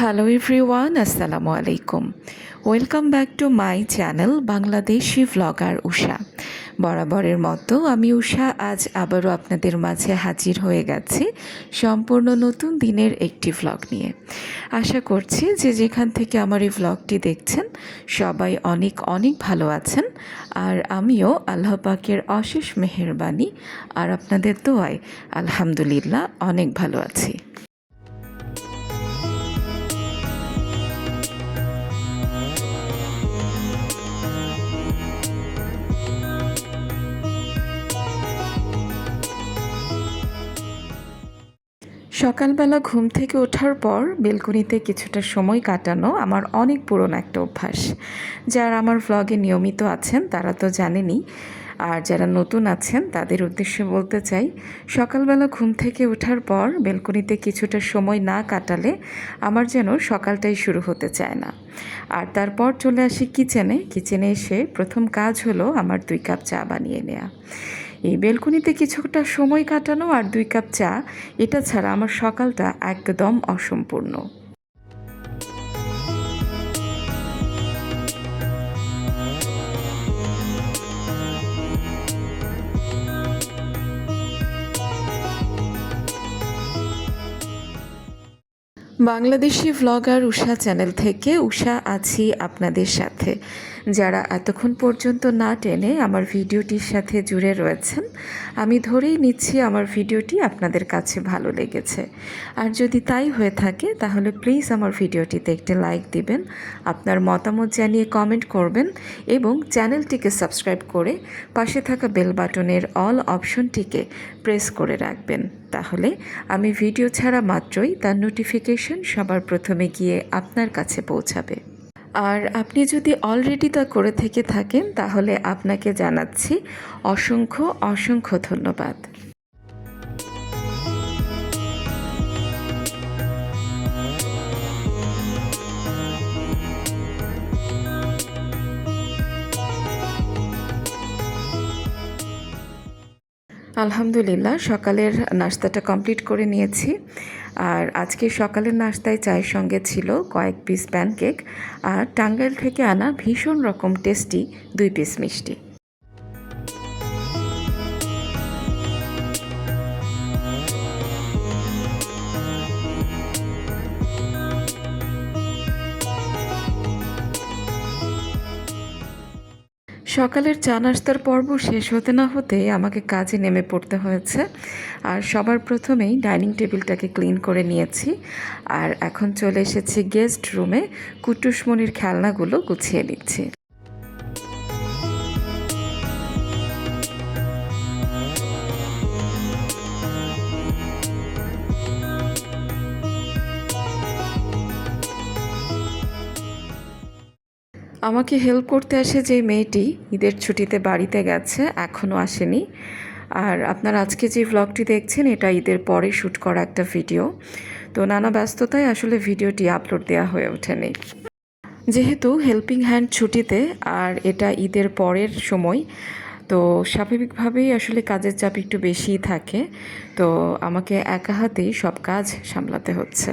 Hello everyone, আসসালামু আলাইকুম। Welcome back to my channel Bangladeshi vlogger Usha. বরাবরের মতো আমি উষা আজ আবারও আপনাদের মাঝে হাজির হয়ে গেছি সম্পূর্ণ নতুন দিনের একটি ভ্লগ নিয়ে। আশা করছি যে যেখান থেকে আমার এই ভ্লগটি দেখছেন সবাই অনেক অনেক ভালো আছেন, আর আমিও আল্লাহ পাকের অশেষ মেহেরবানি আর আপনাদের দোয়ায় আলহামদুলিল্লাহ অনেক ভালো আছি। সকালবেলা ঘুম থেকে ওঠার পর বেলকনিতে কিছুটা সময় কাটানো আমার অনেক পুরনো একটা অভ্যাস। যারা আমার ভ্লগে নিয়মিত আছেন তারা তো জানেনই, আর যারা নতুন আছেন তাদের উদ্দেশ্যে বলতে চাই, সকালবেলা ঘুম থেকে ওঠার পর বেলকনিতে কিছুটা সময় না কাটালে আমার যেন সকালটাই শুরু হতে চায় না। আর তারপর চলে আসি কিচেনে এসে প্রথম কাজ হলো আমার 2 কাপ চা বানিয়ে নেওয়া। এই বেলকনিতে কিছুটা সময় কাটানো আর 2 কাপ চা, এটা ছাড়া আমার সকালটা একদম অসম্পূর্ণ। বাংলাদেশি ভ্লগার উষা চ্যানেল থেকে উষা আছি আপনাদের সাথে। যারা এতক্ষণ পর্যন্ত না টেনে আমার ভিডিওটির সাথে জুড়ে রয়েছেন, আমি ধরেই নিচ্ছি আমার ভিডিওটি আপনাদের কাছে ভালো লেগেছে। আর যদি তাই হয়ে থাকে তাহলে প্লিজ আমার ভিডিওটিতে একটি লাইক দিবেন, আপনার মতামত জানিয়ে কমেন্ট করবেন এবং চ্যানেলটিকে সাবস্ক্রাইব করে পাশে থাকা বেল বাটনের অল অপশনটিকে প্রেস করে রাখবেন। তাহলে আমি ভিডিও ছাড়া মাত্রই তার নোটিফিকেশন সবার প্রথমে গিয়ে আপনার কাছে পৌঁছাবে। আর আপনি যদি অলরেডি তা করে থেকে থাকেন তাহলে আপনাকে জানাচ্ছি অসংখ্য অসংখ্য ধন্যবাদ। আলহামদুলিল্লাহ সকালের নাস্তাটা কমপ্লিট করে নিয়েছি। আর আজকে সকালের নাস্তায় চায়ের সঙ্গে ছিল কয়েক পিস প্যানকেক আর টাঙ্গাইল থেকে আনা ভীষণ রকম টেস্টি 2 পিস মিষ্টি। সকালের চা নাস্তার পর্ব শেষ হতে না হতেই আমাকে কাজে নেমে পড়তে হয়েছে। আর সবার প্রথমেই ডাইনিং টেবিলটাকে ক্লিন করে নিয়েছি, আর এখন চলে এসেছি গেস্ট রুমে কুটুসমণির খেলনাগুলো গুছিয়ে নিচ্ছি। আমাকে হেল্প করতে আসে যে মেয়েটি ঈদের ছুটিতে বাড়িতে গেছে, এখনও আসেনি। আর আপনারা আজকে যে ভ্লগটি দেখছেন এটা ঈদের পরে শ্যুট করা একটা ভিডিও, তো নানা ব্যস্ততায় আসলে ভিডিওটি আপলোড দেওয়া হয়ে ওঠেনি। যেহেতু হেল্পিং হ্যান্ড ছুটিতে আর এটা ঈদের পরের সময়, তো স্বাভাবিকভাবেই আসলে কাজের চাপ একটু বেশিই থাকে, তো আমাকে একা হাতেই সব কাজ সামলাতে হচ্ছে।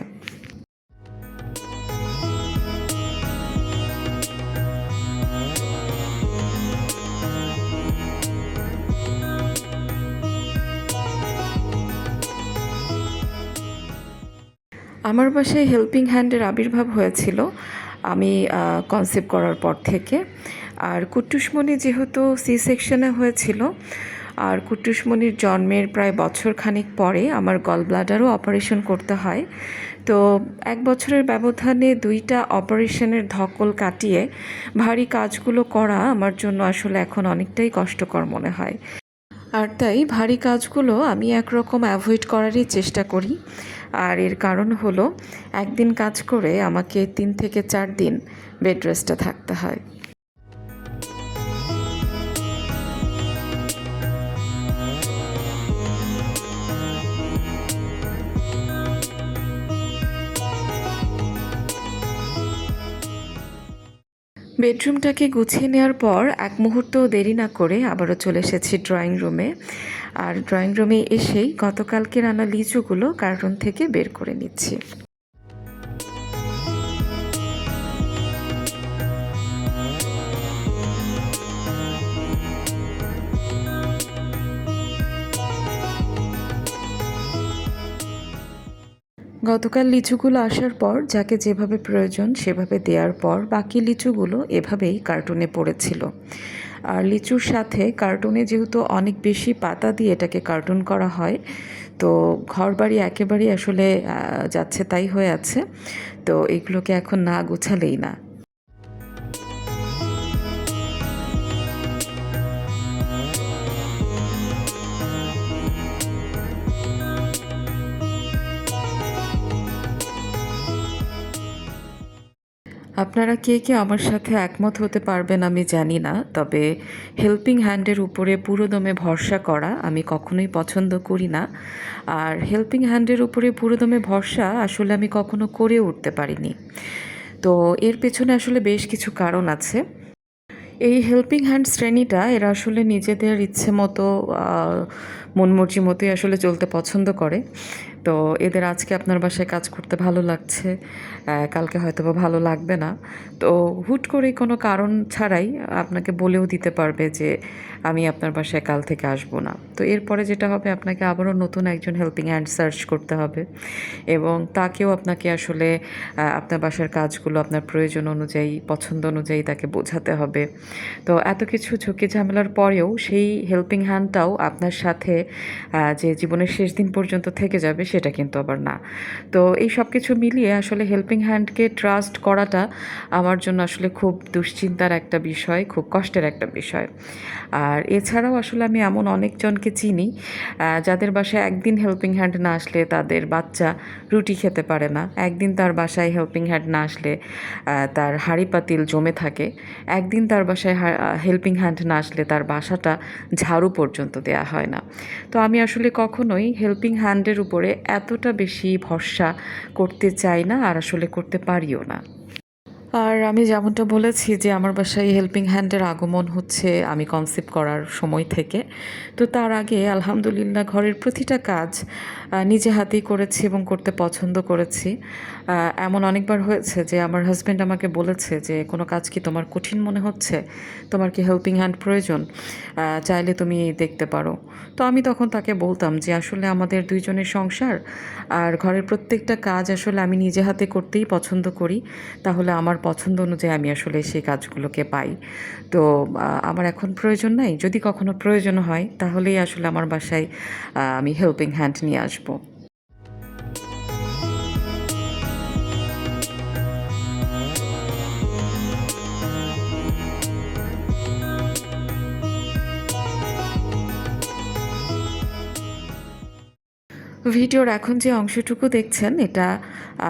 আমার বাসায় হেল্পিং হ্যান্ডের আবির্ভাব হয়েছিল আমি কনসেপ্ট করার পর থেকে। আর কুট্টুসমণি যেহেতু সি সেকশনে হয়েছিল, আর কুট্টুসমণির জন্মের প্রায় বছরখানেক পরে আমার গল ব্লাডারও অপারেশন করতে হয়। তো 1 বছরের ব্যবধানে 2টা অপারেশনের ধকল কাটিয়ে ভারী কাজগুলো করা আমার জন্য আসলে এখন অনেকটাই কষ্টকর মনে হয়। আর তাই ভারী কাজগুলো আমি একরকম অ্যাভয়েড করারই চেষ্টা করি। আর এর কারণ হলো একদিন কাজ করে আমাকে 3 থেকে 4 দিন বেড রেস্টে থাকতে হয়। বেডরুমটাকে গুছিয়ে নেওয়ার পর এক মুহূর্তও দেরি না করে আবারও চলে এসেছি ড্রয়িং রুমে। আর ড্রয়িং রুমে এসেই গতকালকের আনা লিচুগুলো কার্টন থেকে বের করে নিচ্ছি। গতকাল লিচুগুলো আসার পর যাকে যেভাবে প্রয়োজন সেভাবে দেওয়ার পর বাকি লিচুগুলো এভাবেই কার্টুনে পড়েছিল। আর লিচুর সাথে কার্টুনে যেহেতু অনেক বেশি পাতা দিয়ে এটাকে কার্টুন করা হয়, তো ঘরবাড়ি একেবারেই আসলে যাচ্ছে তাই হয়ে আছে। তো এগুলোকে এখন না গোছালেই না। আপনারা কে কে আমার সাথে একমত হতে পারবেন আমি জানি না, তবে হেল্পিং হ্যান্ডের উপরে পুরোদমে ভরসা করা আমি কখনোই পছন্দ করি না। আর হেল্পিং হ্যান্ডের উপরে পুরোদমে ভরসা আসলে আমি কখনো করে উঠতে পারিনি। তো এর পেছনে আসলে বেশ কিছু কারণ আছে। এই হেল্পিং হ্যান্ড শ্রেণীটা এরা আসলে নিজেদের ইচ্ছে মতো মন মর্জি মতোই আসলে চলতে পছন্দ করে। তো এদের আজকে আপনার বাসায় কাজ করতে ভালো লাগছে, কালকে হয়তো বা ভালো লাগবে না। তো হুট করেই কোনো কারণ ছাড়াই আপনাকে বলেও দিতে পারবে যে আমি আপনার বাসায় কাল থেকে আসবো না। তো এরপরে যেটা হবে, আপনাকে আবারও নতুন একজন হেল্পিং হ্যান্ড সার্চ করতে হবে এবং তাকেও আপনাকে আসলে আপনার বাসার কাজগুলো আপনার প্রয়োজন অনুযায়ী, পছন্দ অনুযায়ী তাকে বোঝাতে হবে। তো এত কিছু ঝুঁকি ঝামেলার পরেও সেই হেল্পিং হ্যান্ডটাও আপনার সাথে যে জীবনের শেষ দিন পর্যন্ত থেকে যাবে সেটা কিন্তু আবার না। তো এই সব কিছু মিলিয়ে আসলে হেল্পিং হ্যান্ডকে ট্রাস্ট করাটা আমার জন্য আসলে খুব দুশ্চিন্তার একটা বিষয়, খুব কষ্টের একটা বিষয়। আর এছাড়াও আসলে আমি এমন অনেকজনকে চিনি যাদের বাসায় একদিন হেল্পিং হ্যান্ড না আসলে তাদের বাচ্চা রুটি খেতে পারে না। একদিন তার বাসায় হেল্পিং হ্যান্ড না আসলে তার হাঁড়ি পাতিল জমে থাকে। একদিন তার বাসায় হেল্পিং হ্যান্ড না আসলে তার বাসাটা ঝাড়ু পর্যন্ত দেয়া হয় না। তো আমি আসলে কখনোই হেল্পিং হ্যান্ডের উপরে এতটা বেশি ভরসা করতে চাই না, আর আসলে করতে পারিও না। আর আমি যেমনটা বলেছি যে আমার বাসায় হেল্পিং হ্যান্ডের আগমন হচ্ছে আমি কনসেপ্ট করার সময় থেকে। তো তার আগে আলহামদুলিল্লাহ ঘরের প্রতিটা কাজ নিজে হাতেই করেছি এবং করতে পছন্দ করেছি। এমন অনেকবার হয়েছে যে আমার হাজব্যান্ড আমাকে বলেছে যে কোনো কাজ কি তোমার কঠিন মনে হচ্ছে, তোমার কি হেল্পিং হ্যান্ড প্রয়োজন, চাইলে তুমি দেখতে পারো। তো আমি তখন তাকে বলতাম যে আসলে আমাদের দুইজনের সংসার, আর ঘরের প্রত্যেকটা কাজ আসলে আমি নিজে হাতে করতেই পছন্দ করি। তাহলে আমার পছন্দ অনুযায়ী আমি আসলে সেই কাজগুলোকে পাই। তো আমার এখন প্রয়োজন নাই, যদি কখনো প্রয়োজন হয় তাহলেই আসলে আমার বাসায় আমি হেল্পিং হ্যান্ড নিয়ে আসবো। ভিডিওর এখন যে অংশটুকু দেখছেন এটা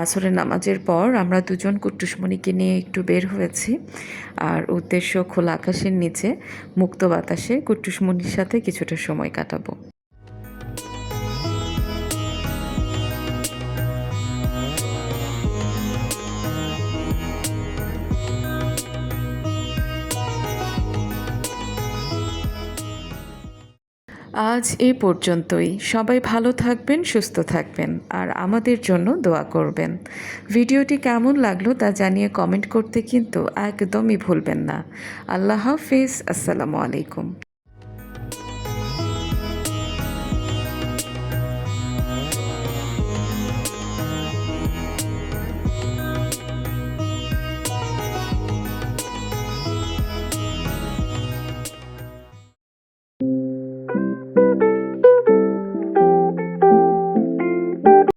আসরের নামাজের পর আমরা দুজন কুট্টুসমণিকে নিয়ে একটু বের হয়েছি। আর উদ্দেশ্য খোলা আকাশের নিচে মুক্ত বাতাসে কুট্টুসমণির সাথে কিছুটা সময় কাটাবো। আজ এই পর্যন্তই। সবাই ভালো থাকবেন, সুস্থ থাকবেন আর আমাদের জন্য দোয়া করবেন। ভিডিওটি কেমন লাগলো তা জানিয়ে কমেন্ট করতে কিন্তু একদমই ভুলবেন না। আল্লাহ হাফিজ। আসসালামু আলাইকুম।